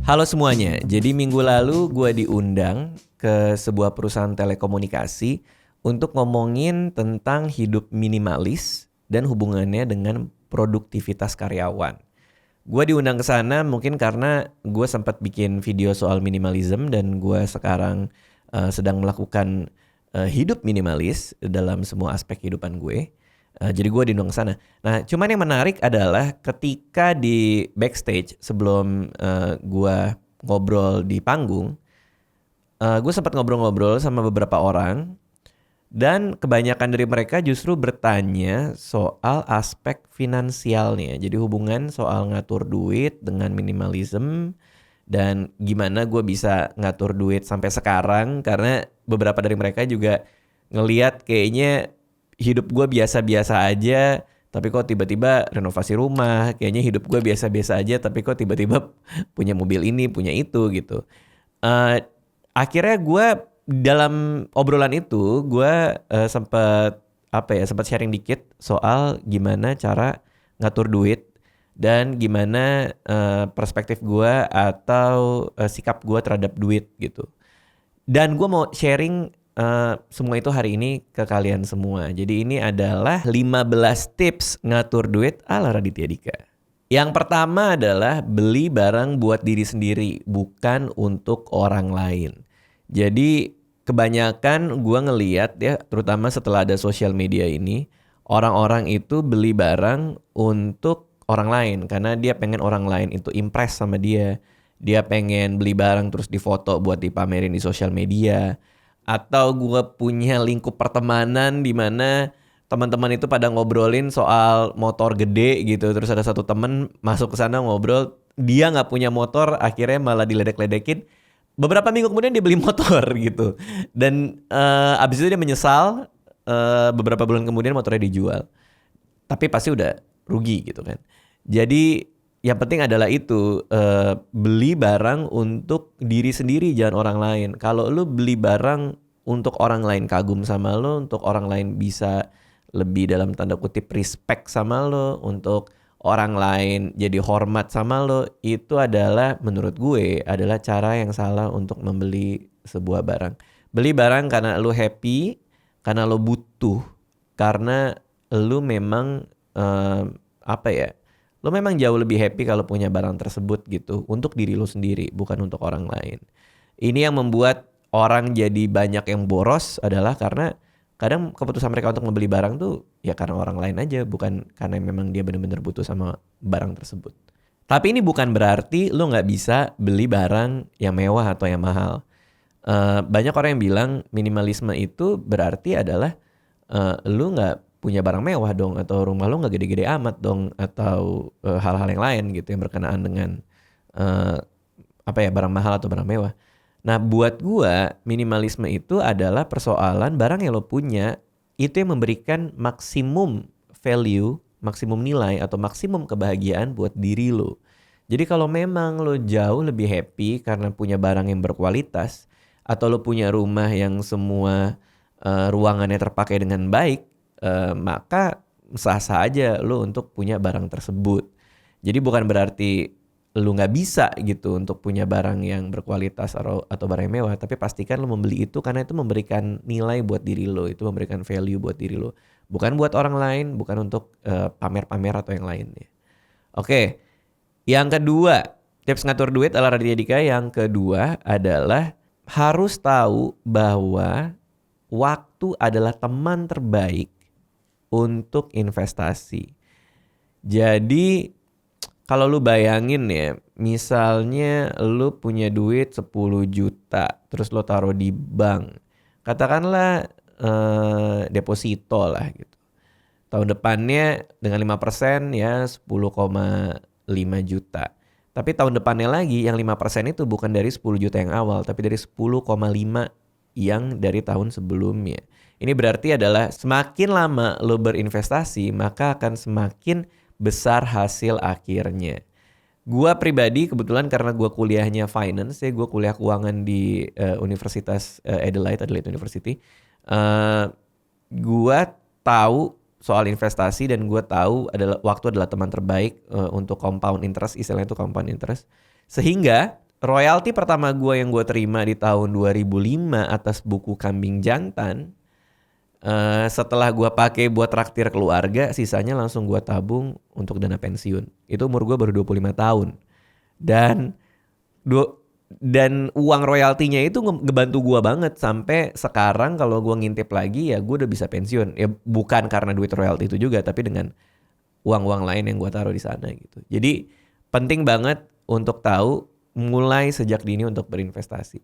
Halo semuanya, jadi minggu lalu gue diundang ke sebuah perusahaan telekomunikasi untuk ngomongin tentang hidup minimalis dan hubungannya dengan produktivitas karyawan. Gue diundang ke sana mungkin karena gue sempat bikin video soal minimalism dan gue sekarang sedang melakukan hidup minimalis dalam semua aspek kehidupan gue. Jadi gue diundang ke sana. Nah, cuman yang menarik adalah ketika di backstage sebelum gue ngobrol di panggung, gue sempat ngobrol-ngobrol sama beberapa orang dan kebanyakan dari mereka justru bertanya soal aspek finansialnya. Jadi hubungan soal ngatur duit dengan minimalism dan gimana gue bisa ngatur duit sampai sekarang karena beberapa dari mereka juga ngelihat kayaknya hidup gue biasa-biasa aja, tapi kok tiba-tiba renovasi rumah, kayaknya hidup gue biasa-biasa aja, tapi kok tiba-tiba punya mobil ini, punya itu gitu. Uh, Akhirnya gue dalam obrolan itu gue sempat sharing dikit soal gimana cara ngatur duit dan gimana perspektif gue atau sikap gue terhadap duit gitu. Dan gue mau sharing semua itu hari ini ke kalian semua. Jadi ini adalah 15 tips ngatur duit ala Raditya Dika. Yang pertama adalah beli barang buat diri sendiri, bukan untuk orang lain. Jadi kebanyakan gue ngeliat ya, terutama setelah ada sosial media ini, orang-orang itu beli barang untuk orang lain karena dia pengen orang lain itu impress sama dia. Dia pengen beli barang terus difoto buat dipamerin di sosial media. Atau gue punya lingkup pertemanan di mana teman-teman itu pada ngobrolin soal motor gede gitu. Terus ada satu temen masuk ke sana ngobrol, dia nggak punya motor, akhirnya malah diledek-ledekin. Beberapa minggu kemudian dia beli motor gitu. Dan abis itu dia menyesal. Beberapa bulan kemudian motornya dijual. Tapi pasti udah rugi gitu kan. Jadi yang penting adalah itu, beli barang untuk diri sendiri, jangan orang lain. Kalau lu beli barang untuk orang lain kagum sama lu, untuk orang lain bisa lebih dalam tanda kutip respect sama lo, untuk orang lain jadi hormat sama lo, itu adalah menurut gue adalah cara yang salah untuk membeli sebuah barang. Beli barang karena lo happy, karena lo butuh, karena lo memang lo memang jauh lebih happy kalau punya barang tersebut gitu, untuk diri lo sendiri, bukan untuk orang lain. Ini yang membuat orang jadi banyak yang boros adalah karena kadang keputusan mereka untuk membeli barang tuh ya karena orang lain aja, bukan karena memang dia benar-benar butuh sama barang tersebut. Tapi ini bukan berarti lo nggak bisa beli barang yang mewah atau yang mahal. Banyak orang yang bilang minimalisme itu berarti adalah lo nggak punya barang mewah dong, atau rumah lo nggak gede-gede amat dong, atau hal-hal yang lain gitu yang berkenaan dengan barang mahal atau barang mewah. Nah buat gua minimalisme itu adalah persoalan barang yang lo punya itu yang memberikan maksimum value, maksimum nilai atau maksimum kebahagiaan buat diri lo. Jadi kalau memang lo jauh lebih happy karena punya barang yang berkualitas, atau lo punya rumah yang semua ruangannya terpakai dengan baik, maka sah-sah aja lo untuk punya barang tersebut. Jadi bukan berarti lu nggak bisa gitu untuk punya barang yang berkualitas atau barang yang mewah, tapi pastikan lu membeli itu karena itu memberikan nilai buat diri lo, itu memberikan value buat diri lo, bukan buat orang lain, bukan untuk pamer-pamer atau yang lainnya. Oke, yang kedua, tips ngatur duit ala Raditya Dika yang kedua adalah harus tahu bahwa waktu adalah teman terbaik untuk investasi. Jadi kalau lu bayangin ya, misalnya lu punya duit 10 juta, terus lu taruh di bank. Katakanlah deposito lah gitu. Tahun depannya dengan 5% ya 10,5 juta. Tapi tahun depannya lagi yang 5% itu bukan dari 10 juta yang awal, tapi dari 10,5 yang dari tahun sebelumnya. Ini berarti adalah semakin lama lu berinvestasi, maka akan semakin besar hasil akhirnya. Gua pribadi kebetulan karena gua kuliahnya finance ya, gua kuliah keuangan di Universitas Adelaide University. Gua tahu soal investasi dan gua tahu waktu adalah teman terbaik untuk compound interest, istilahnya itu compound interest. Sehingga royalti pertama gue yang gue terima di tahun 2005 atas buku Kambing Jantan, setelah gue pakai buat traktir keluarga, sisanya langsung gue tabung untuk dana pensiun. Itu umur gue baru 25 tahun. Dan dan uang royaltinya itu ngebantu gue banget sampai sekarang kalau gue ngintip lagi ya gue udah bisa pensiun. Ya bukan karena duit royalti itu juga, tapi dengan uang-uang lain yang gue taruh di sana gitu. Jadi penting banget untuk tahu mulai sejak dini untuk berinvestasi.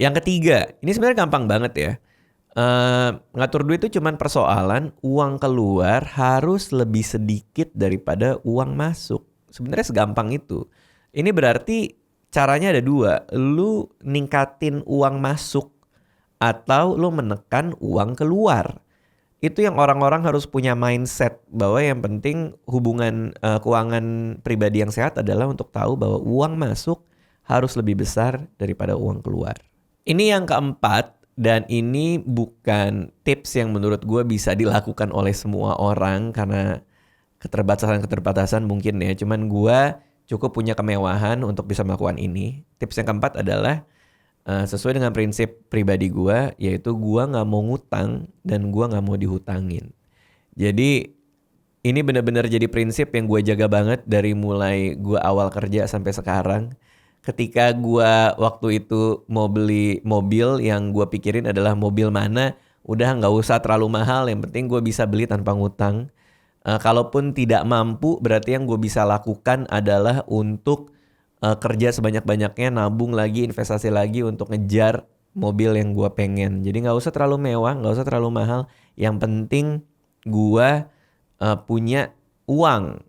Yang ketiga, ini sebenarnya gampang banget ya. Ngatur duit itu cuman persoalan uang keluar harus lebih sedikit daripada uang masuk. Sebenarnya segampang itu. Ini berarti caranya ada dua. Lu ningkatin uang masuk atau lu menekan uang keluar. Itu yang orang-orang harus punya mindset bahwa yang penting hubungan keuangan pribadi yang sehat adalah untuk tahu bahwa uang masuk harus lebih besar daripada uang keluar. Ini yang keempat, dan ini bukan tips yang menurut gue bisa dilakukan oleh semua orang karena keterbatasan mungkin ya. Cuman gue cukup punya kemewahan untuk bisa melakukan ini. Tips yang keempat adalah sesuai dengan prinsip pribadi gue, yaitu gue gak mau ngutang dan gue gak mau dihutangin. Jadi ini benar-benar jadi prinsip yang gue jaga banget dari mulai gue awal kerja sampai sekarang. Ketika gue waktu itu mau beli mobil, yang gue pikirin adalah mobil mana, udah gak usah terlalu mahal, yang penting gue bisa beli tanpa ngutang. Kalaupun tidak mampu, berarti yang gue bisa lakukan adalah untuk kerja sebanyak-banyaknya, nabung lagi, investasi lagi untuk ngejar mobil yang gue pengen. Jadi gak usah terlalu mewah, gak usah terlalu mahal. Yang penting gue punya uang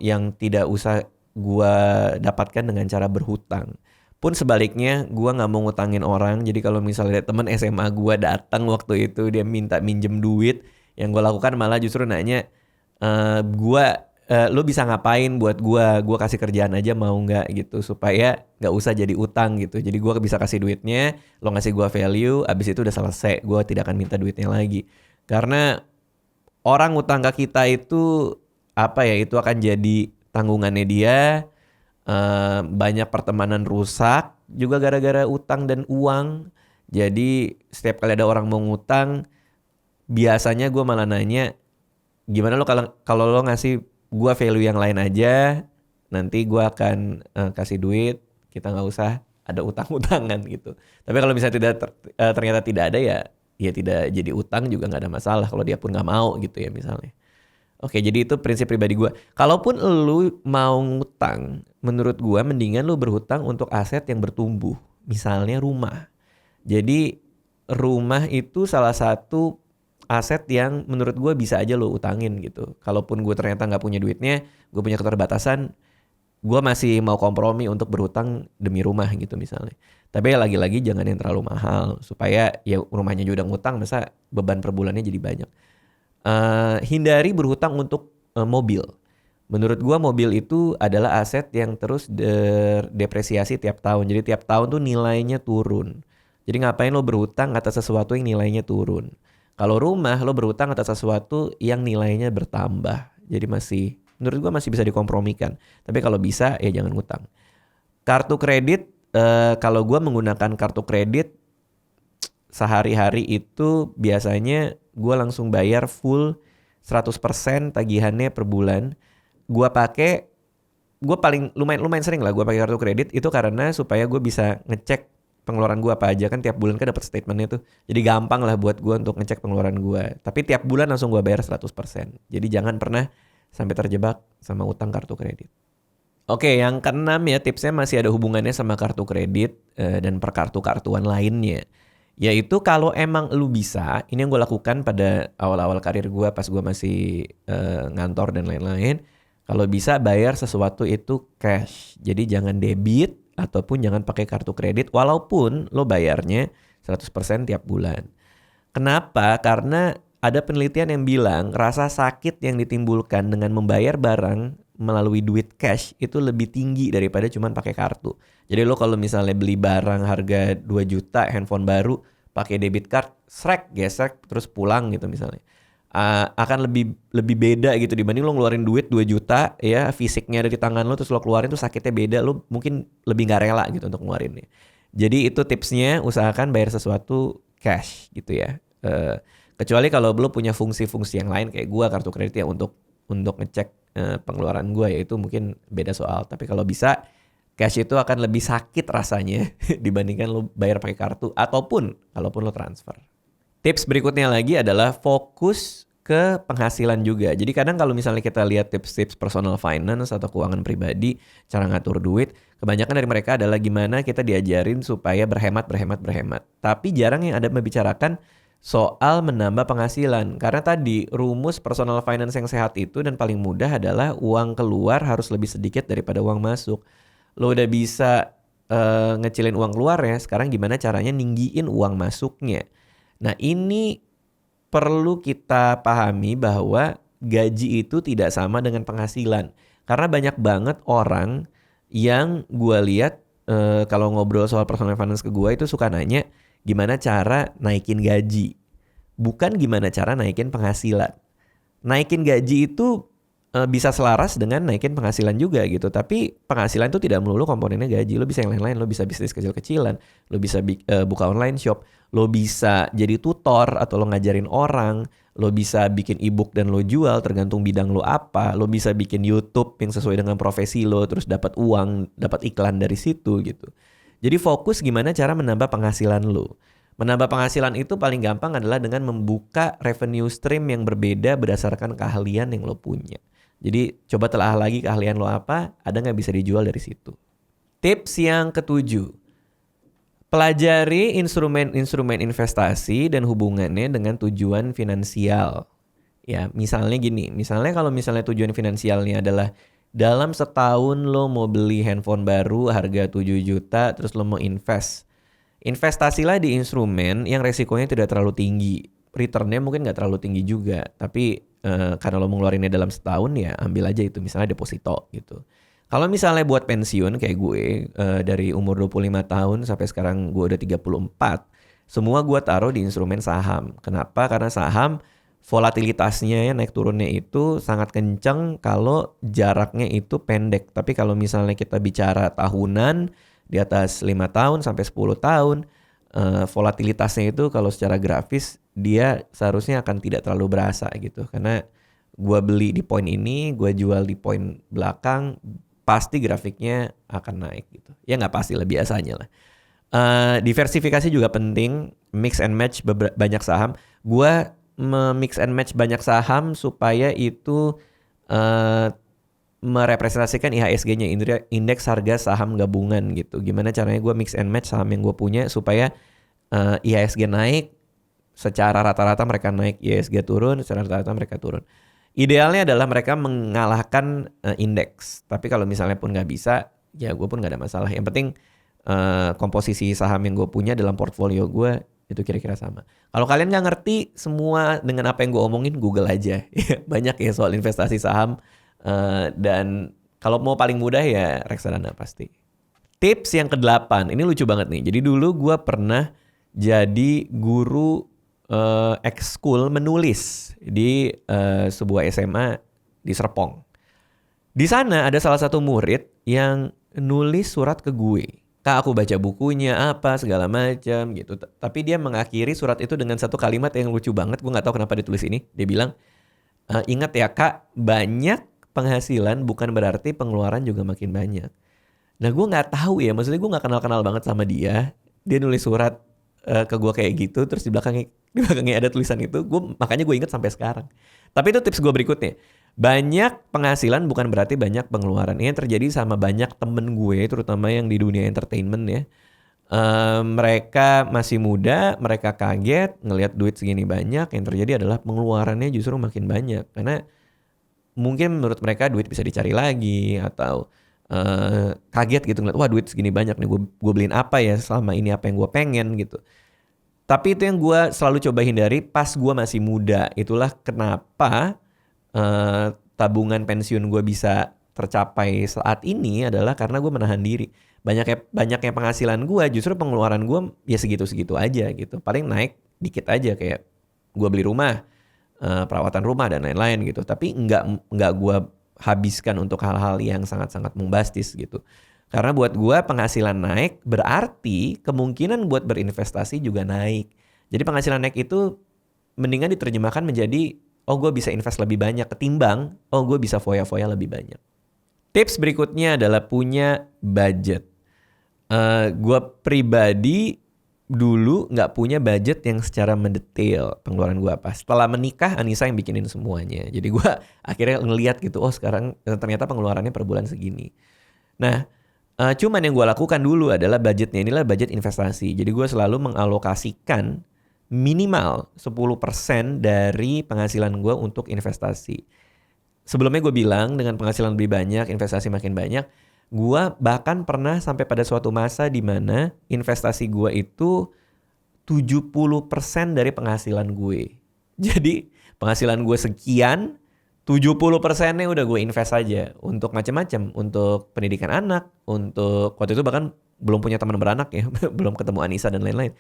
yang tidak usah gue dapatkan dengan cara berhutang. Pun sebaliknya, gue gak mau ngutangin orang. Jadi kalau misalnya temen SMA gue datang waktu itu, dia minta minjem duit, yang gue lakukan malah justru nanya, lo bisa ngapain buat gue kasih kerjaan aja mau gak gitu, supaya gak usah jadi utang gitu. Jadi gue bisa kasih duitnya, lo ngasih gue value, abis itu udah selesai, gue tidak akan minta duitnya lagi. Karena orang utang ke kita itu itu akan jadi tanggungannya dia. Banyak pertemanan rusak juga gara-gara utang dan uang. Jadi setiap kali ada orang mau ngutang, biasanya gue malah nanya, gimana lo kalau lo ngasih gue value yang lain aja, nanti gue akan kasih duit, kita nggak usah ada utang-utangan gitu. Tapi kalau misalnya ternyata tidak ada, ya tidak jadi utang juga nggak ada masalah kalau dia pun nggak mau gitu ya misalnya. Oke, jadi itu prinsip pribadi gue. Kalaupun lu mau ngutang, menurut gue mendingan lu berhutang untuk aset yang bertumbuh. Misalnya rumah. Jadi rumah itu salah satu aset yang menurut gue bisa aja lu utangin gitu. Kalaupun gue ternyata gak punya duitnya, gue punya keterbatasan, gue masih mau kompromi untuk berhutang demi rumah gitu misalnya. Tapi lagi-lagi jangan yang terlalu mahal, supaya ya rumahnya juga udah ngutang, masa beban per bulannya jadi banyak. Hindari berhutang untuk mobil. Menurut gua mobil itu adalah aset yang terus depresiasi tiap tahun. Jadi tiap tahun tuh nilainya turun. Jadi ngapain lo berhutang atas sesuatu yang nilainya turun. Kalau rumah lo berhutang atas sesuatu yang nilainya bertambah. Jadi menurut gua masih bisa dikompromikan. Tapi kalau bisa ya jangan ngutang. Kartu kredit, kalau gua menggunakan kartu kredit sehari-hari itu biasanya gue langsung bayar full 100% tagihannya per bulan. Gue paling lumayan sering lah gue pakai kartu kredit itu karena supaya gue bisa ngecek pengeluaran gue apa aja, kan tiap bulan kan dapat statementnya tuh. Jadi gampang lah buat gue untuk ngecek pengeluaran gue. Tapi tiap bulan langsung gue bayar 100%. Jadi jangan pernah sampai terjebak sama utang kartu kredit. Oke, yang keenam ya, tipsnya masih ada hubungannya sama kartu kredit dan perkartu-kartuan lainnya. Yaitu kalau emang lu bisa, ini yang gue lakukan pada awal-awal karir gue pas gue masih ngantor dan lain-lain. Kalau bisa bayar sesuatu itu cash. Jadi jangan debit ataupun jangan pakai kartu kredit walaupun lo bayarnya 100% tiap bulan. Kenapa? Karena ada penelitian yang bilang rasa sakit yang ditimbulkan dengan membayar barang melalui duit cash itu lebih tinggi daripada cuman pakai kartu. Jadi lo kalau misalnya beli barang harga 2 juta, handphone baru, pakai debit card, gesek terus pulang gitu misalnya. akan lebih beda gitu dibanding lo ngeluarin duit 2 juta ya, fisiknya ada di tangan lo terus lo keluarin tuh sakitnya beda, lo mungkin lebih nggak rela gitu untuk ngeluarinnya. Jadi itu tipsnya, usahakan bayar sesuatu cash gitu ya. Kecuali kalau lo punya fungsi-fungsi yang lain kayak gua kartu kredit ya untuk ngecek pengeluaran gua, ya itu mungkin beda soal. Tapi kalau bisa cash itu akan lebih sakit rasanya dibandingkan lo bayar pakai kartu ataupun kalaupun lo transfer. Tips berikutnya lagi adalah fokus ke penghasilan juga. Jadi kadang kalau misalnya kita lihat tips-tips personal finance atau keuangan pribadi, cara ngatur duit, kebanyakan dari mereka adalah gimana kita diajarin supaya berhemat. Tapi jarang yang ada membicarakan soal menambah penghasilan. Karena tadi rumus personal finance yang sehat itu dan paling mudah adalah uang keluar harus lebih sedikit daripada uang masuk. Lo udah bisa ngecilin uang keluar ya, sekarang gimana caranya ninggiin uang masuknya. Nah ini perlu kita pahami bahwa gaji itu tidak sama dengan penghasilan. Karena banyak banget orang yang gue lihat kalau ngobrol soal personal finance ke gue itu suka nanya gimana cara naikin gaji. Bukan gimana cara naikin penghasilan. Naikin gaji itu bisa selaras dengan naikin penghasilan juga gitu. Tapi penghasilan itu tidak melulu komponennya gaji. Lo bisa yang lain-lain. Lo bisa bisnis kecil-kecilan. Lo bisa buka online shop. Lo bisa jadi tutor atau lo ngajarin orang. Lo bisa bikin ebook dan lo jual tergantung bidang lo apa. Lo bisa bikin YouTube yang sesuai dengan profesi lo. Terus dapat uang, dapat iklan dari situ gitu. Jadi fokus gimana cara menambah penghasilan lo. Menambah penghasilan itu paling gampang adalah dengan membuka revenue stream yang berbeda berdasarkan keahlian yang lo punya. Jadi coba telah lagi keahlian lo apa, ada nggak bisa dijual dari situ. Tips yang ketujuh, pelajari instrumen-instrumen investasi dan hubungannya dengan tujuan finansial. Ya, misalnya gini, kalau misalnya tujuan finansialnya adalah dalam setahun lo mau beli handphone baru harga 7 juta, terus lo mau invest. Investasilah di instrumen yang resikonya tidak terlalu tinggi. Returnnya mungkin nggak terlalu tinggi juga, tapi karena lo mengeluarinnya dalam setahun ya ambil aja itu, misalnya deposito gitu. Kalau misalnya buat pensiun kayak gue dari umur 25 tahun sampai sekarang gue udah 34, semua gue taruh di instrumen saham. Kenapa? Karena saham volatilitasnya ya naik turunnya itu sangat kenceng kalau jaraknya itu pendek. Tapi kalau misalnya kita bicara tahunan di atas 5 tahun sampai 10 tahun, volatilitasnya itu kalau secara grafis dia seharusnya akan tidak terlalu berasa gitu. Karena gue beli di poin ini, gue jual di poin belakang, pasti grafiknya akan naik gitu. Ya nggak pasti lah, biasanya lah. Diversifikasi juga penting, mix and match banyak saham. Gue mix and match banyak saham supaya itu merepresentasikan IHSG-nya, indeks harga saham gabungan gitu. Gimana caranya gue mix and match saham yang gue punya supaya IHSG naik, secara rata-rata mereka naik, IHSG turun, secara rata-rata mereka turun. Idealnya adalah mereka mengalahkan indeks. Tapi kalau misalnya pun nggak bisa, ya gue pun nggak ada masalah. Yang penting komposisi saham yang gue punya dalam portfolio gue itu kira-kira sama. Kalau kalian nggak ngerti semua dengan apa yang gue omongin, Google aja. Banyak ya soal investasi saham. Dan kalau mau paling mudah ya reksadana pasti. Tips yang ke-8, ini lucu banget nih. Jadi dulu gue pernah jadi guru ekskul menulis di sebuah SMA di Serpong. Di sana ada salah satu murid yang nulis surat ke gue. Kak, aku baca bukunya apa segala macam gitu. Tapi dia mengakhiri surat itu dengan satu kalimat yang lucu banget. Gue nggak tahu kenapa ditulis ini. Dia bilang, ingat ya kak, banyak penghasilan bukan berarti pengeluaran juga makin banyak. Nah gue nggak tahu ya, maksudnya gue nggak kenal banget sama dia. Dia nulis surat ke gue kayak gitu, terus di belakangnya ada tulisan itu. Makanya gue inget sampai sekarang. Tapi itu tips gue berikutnya. Banyak penghasilan bukan berarti banyak pengeluaran. Ini terjadi sama banyak temen gue, terutama yang di dunia entertainment ya. Mereka masih muda, mereka kaget ngelihat duit segini banyak. Yang terjadi adalah pengeluarannya justru makin banyak. Karena mungkin menurut mereka duit bisa dicari lagi, atau kaget gitu ngeliat, wah duit segini banyak nih, gue beliin apa ya selama ini, apa yang gue pengen gitu. Tapi itu yang gue selalu coba hindari pas gue masih muda. Itulah kenapa tabungan pensiun gue bisa tercapai saat ini adalah karena gue menahan diri. Banyaknya penghasilan gue, justru pengeluaran gue ya segitu-segitu aja gitu. Paling naik dikit aja, kayak gue beli rumah. perawatan rumah dan lain-lain gitu. Tapi nggak gue habiskan untuk hal-hal yang sangat-sangat bombastis gitu. Karena buat gue penghasilan naik berarti kemungkinan buat berinvestasi juga naik. Jadi penghasilan naik itu mendingan diterjemahkan menjadi oh gue bisa invest lebih banyak ketimbang oh gue bisa foya-foya lebih banyak. Tips berikutnya adalah punya budget. Gue pribadi dulu nggak punya budget yang secara mendetail pengeluaran gue apa. Setelah menikah Anissa yang bikinin semuanya. Jadi gue akhirnya ngeliat gitu, oh sekarang ternyata pengeluarannya per bulan segini. Nah, cuman yang gue lakukan dulu adalah budgetnya inilah budget investasi. Jadi gue selalu mengalokasikan minimal 10% dari penghasilan gue untuk investasi. Sebelumnya gue bilang dengan penghasilan lebih banyak, investasi makin banyak. Gue bahkan pernah sampai pada suatu masa di mana investasi gue itu 70% dari penghasilan gue. Jadi penghasilan gue sekian, 70%-nya udah gue invest aja untuk macam-macam, untuk pendidikan anak, untuk waktu itu bahkan belum punya teman beranak ya, belum ketemu Anissa dan lain-lain.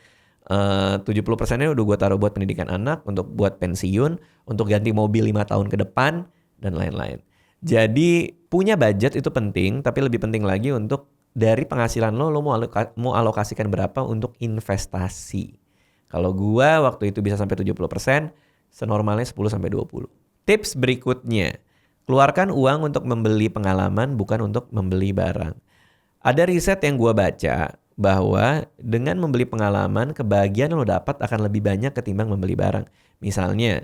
70%-nya udah gue taruh buat pendidikan anak, untuk buat pensiun, untuk ganti mobil 5 tahun ke depan dan lain-lain. Jadi punya budget itu penting, tapi lebih penting lagi untuk dari penghasilan lo mau alokasikan berapa untuk investasi. Kalau gua waktu itu bisa sampai 70%, senormalnya 10-20%. Tips berikutnya, keluarkan uang untuk membeli pengalaman bukan untuk membeli barang. Ada riset yang gua baca bahwa dengan membeli pengalaman, kebahagiaan lo dapat akan lebih banyak ketimbang membeli barang. Misalnya,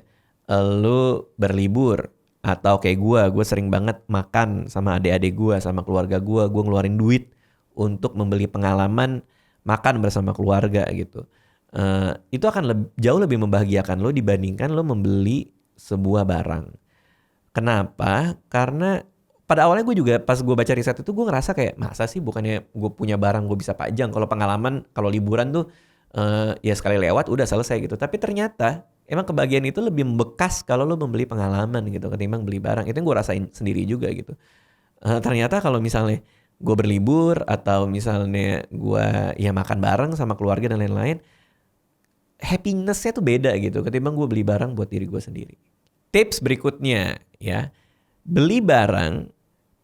lo berlibur, atau kayak gue sering banget makan sama adik-adik gue, sama keluarga gue ngeluarin duit untuk membeli pengalaman makan bersama keluarga gitu. Itu akan jauh lebih membahagiakan lo dibandingkan lo membeli sebuah barang. Kenapa? Karena pada awalnya gue juga pas gue baca riset itu gue ngerasa kayak masa sih bukannya gue punya barang gue bisa pajang. Kalau pengalaman, kalau liburan tuh ya sekali lewat udah selesai gitu. Tapi ternyata emang kebahagiaan itu lebih membekas kalau lo membeli pengalaman gitu ketimbang beli barang. Itu yang gue rasain sendiri juga gitu. Ternyata kalau misalnya gue berlibur atau misalnya gue ya makan bareng sama keluarga dan lain-lain, happiness-nya tuh beda gitu ketimbang gue beli barang buat diri gue sendiri. Tips berikutnya ya, beli barang,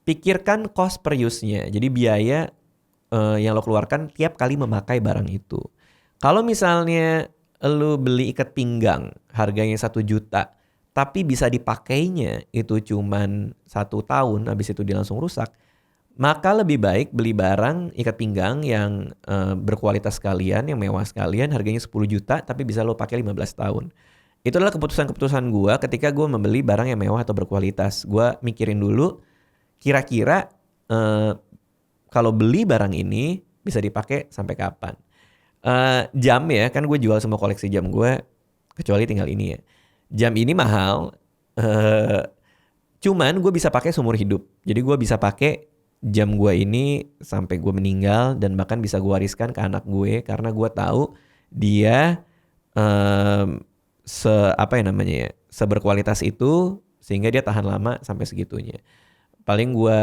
pikirkan cost per use-nya. Jadi biaya yang lo keluarkan tiap kali memakai barang itu. Kalau misalnya lu beli ikat pinggang harganya 1 juta tapi bisa dipakainya itu cuman 1 tahun habis itu dia langsung rusak, maka lebih baik beli barang ikat pinggang yang berkualitas sekalian, yang mewah sekalian, harganya 10 juta tapi bisa lo pakai 15 tahun. Itu adalah keputusan-keputusan gue ketika gue membeli barang yang mewah atau berkualitas. Gue mikirin dulu kira-kira kalau beli barang ini bisa dipakai sampai kapan. Jam ya, kan gue jual semua koleksi jam gue kecuali tinggal ini ya. Jam ini mahal, cuman gue bisa pakai seumur hidup. Jadi gue bisa pakai jam gue ini sampai gue meninggal dan bahkan bisa gue wariskan ke anak gue karena gue tahu dia seberkualitas itu sehingga dia tahan lama sampai segitunya. Paling gue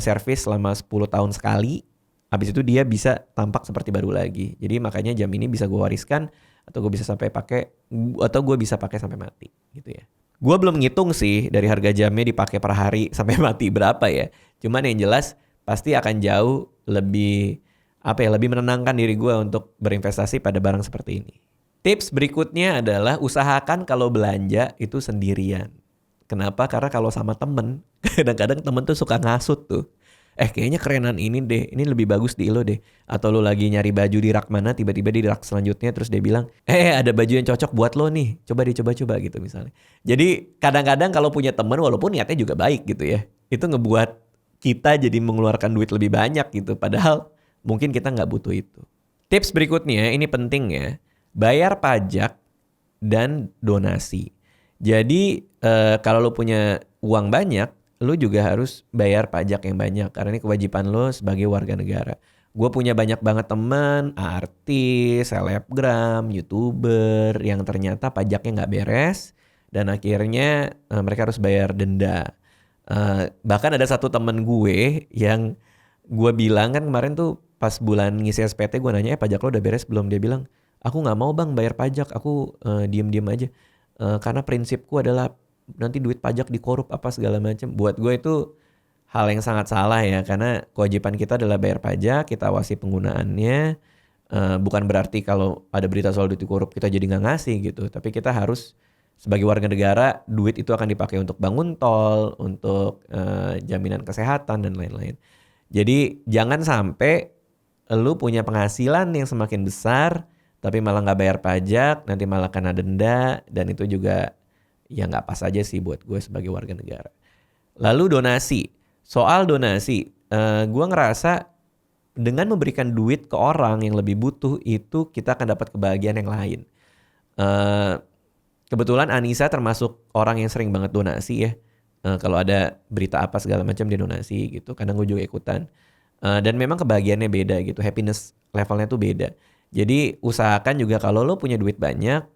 servis selama 10 tahun sekali. Habis itu dia bisa tampak seperti baru lagi. Jadi makanya jam ini bisa gue wariskan atau gue bisa sampai pakai atau gue bisa pakai sampai mati gitu ya. Gue belum ngitung sih dari harga jamnya dipakai per hari sampai mati berapa ya. Cuman yang jelas pasti akan jauh lebih lebih menenangkan diri gue untuk berinvestasi pada barang seperti ini. Tips berikutnya adalah usahakan kalau belanja itu sendirian. Kenapa? Karena kalau sama temen, kadang-kadang temen tuh suka ngasut tuh. Kayaknya kerenan ini deh, ini lebih bagus di lo deh. Atau lo lagi nyari baju di rak mana, tiba-tiba di rak selanjutnya terus dia bilang, ada baju yang cocok buat lo nih, coba gitu misalnya. Jadi kadang-kadang kalau punya teman walaupun niatnya juga baik gitu ya, itu ngebuat kita jadi mengeluarkan duit lebih banyak gitu. Padahal mungkin kita nggak butuh itu. Tips berikutnya, ini penting ya, bayar pajak dan donasi. Jadi kalau lo punya uang banyak, lo juga harus bayar pajak yang banyak karena ini kewajiban lo sebagai warga negara. Gue punya banyak banget teman, artis, selebgram, YouTuber yang ternyata pajaknya nggak beres dan akhirnya mereka harus bayar denda. Bahkan ada satu temen gue yang gue bilang kan kemarin tuh pas bulan ngisi SPT gue nanya pajak lo udah beres belum? Dia bilang aku nggak mau bang bayar pajak, aku diem-diem aja. karena prinsipku adalah nanti duit pajak dikorup apa segala macam. Buat gue itu hal yang sangat salah ya, karena kewajiban kita adalah bayar pajak, kita awasi penggunaannya. Bukan berarti kalau ada berita soal duit dikorup kita jadi nggak ngasih gitu, tapi kita harus sebagai warga negara, duit itu akan dipakai untuk bangun tol, untuk jaminan kesehatan dan lain-lain. Jadi jangan sampai lu punya penghasilan yang semakin besar tapi malah nggak bayar pajak, nanti malah kena denda, dan itu juga ya nggak pas aja sih buat gue sebagai warga negara. Lalu donasi. Soal donasi, gue ngerasa dengan memberikan duit ke orang yang lebih butuh itu kita akan dapat kebahagiaan yang lain. Kebetulan Anissa termasuk orang yang sering banget donasi ya. Kalau ada berita apa segala macam dia donasi gitu. Kadang gue juga ikutan. Dan memang kebahagiaannya beda gitu. Happiness levelnya tuh beda. Jadi usahakan juga kalau lo punya duit banyak,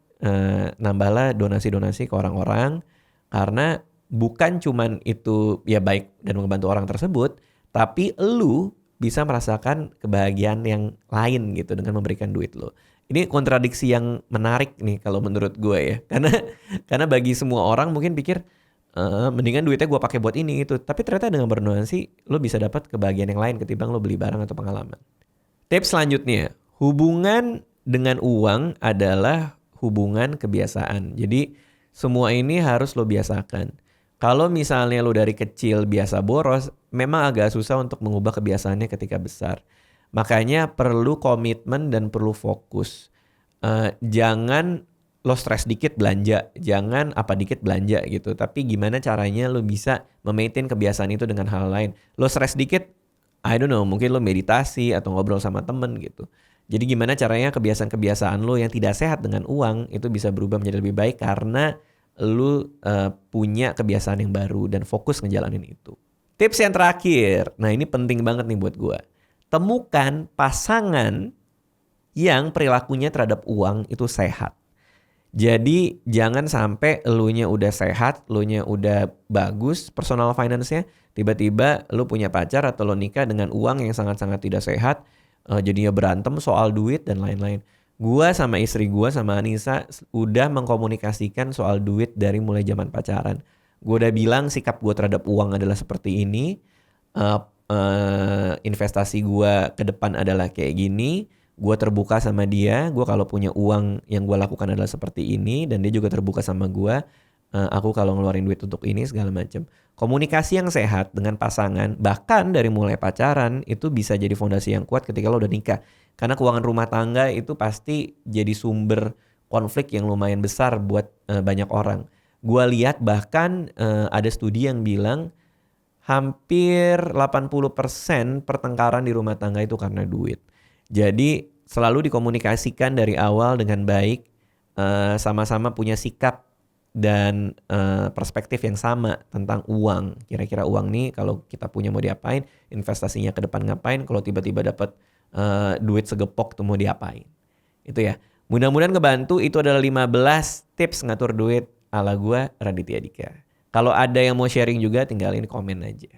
nambahlah donasi-donasi ke orang-orang. Karena bukan cuman itu ya baik dan membantu orang tersebut, tapi lu bisa merasakan kebahagiaan yang lain gitu dengan memberikan duit lo. Ini kontradiksi yang menarik nih kalau menurut gue ya. Karena bagi semua orang mungkin pikir mendingan duitnya gue pakai buat ini itu. Tapi ternyata dengan berdonasi lo bisa dapat kebahagiaan yang lain ketimbang lo beli barang atau pengalaman. Tips selanjutnya, hubungan dengan uang adalah hubungan kebiasaan. Jadi semua ini harus lo biasakan. Kalau misalnya lo dari kecil biasa boros, memang agak susah untuk mengubah kebiasaannya ketika besar. Makanya perlu komitmen dan perlu fokus. Jangan lo stres dikit belanja, jangan apa dikit belanja gitu. Tapi gimana caranya lo bisa memaintain kebiasaan itu dengan hal lain. Lo stres dikit, I don't know, mungkin lo meditasi atau ngobrol sama temen gitu. Jadi gimana caranya kebiasaan-kebiasaan lo yang tidak sehat dengan uang itu bisa berubah menjadi lebih baik karena lu punya kebiasaan yang baru dan fokus ngejalanin itu. Tips yang terakhir, nah ini penting banget nih buat gue. Temukan pasangan yang perilakunya terhadap uang itu sehat. Jadi jangan sampai elunya udah sehat, elunya udah bagus personal finance-nya, tiba-tiba lu punya pacar atau lu nikah dengan uang yang sangat-sangat tidak sehat, jadinya berantem soal duit dan lain-lain. Gua sama istri gua sama Anissa udah mengkomunikasikan soal duit dari mulai zaman pacaran. Gua udah bilang sikap gua terhadap uang adalah seperti ini. Investasi gua ke depan adalah kayak gini. Gua terbuka sama dia. Gua kalau punya uang yang gua lakukan adalah seperti ini. Dan dia juga terbuka sama gua. Aku kalau ngeluarin duit untuk ini segala macam. Komunikasi yang sehat dengan pasangan, bahkan dari mulai pacaran, itu bisa jadi fondasi yang kuat ketika lo udah nikah. Karena keuangan rumah tangga itu pasti jadi sumber konflik yang lumayan besar buat banyak orang. Gua lihat bahkan ada studi yang bilang hampir 80% pertengkaran di rumah tangga itu karena duit. Jadi selalu dikomunikasikan dari awal dengan baik, sama-sama punya sikap dan perspektif yang sama tentang uang. Kira-kira uang nih kalau kita punya mau diapain, investasinya ke depan ngapain, kalau tiba-tiba dapat duit segepok tuh mau diapain. Itu ya. Mudah-mudahan ngebantu. Itu adalah 15 tips ngatur duit ala gua, Raditya Dika. Kalau ada yang mau sharing juga tinggalin komen aja.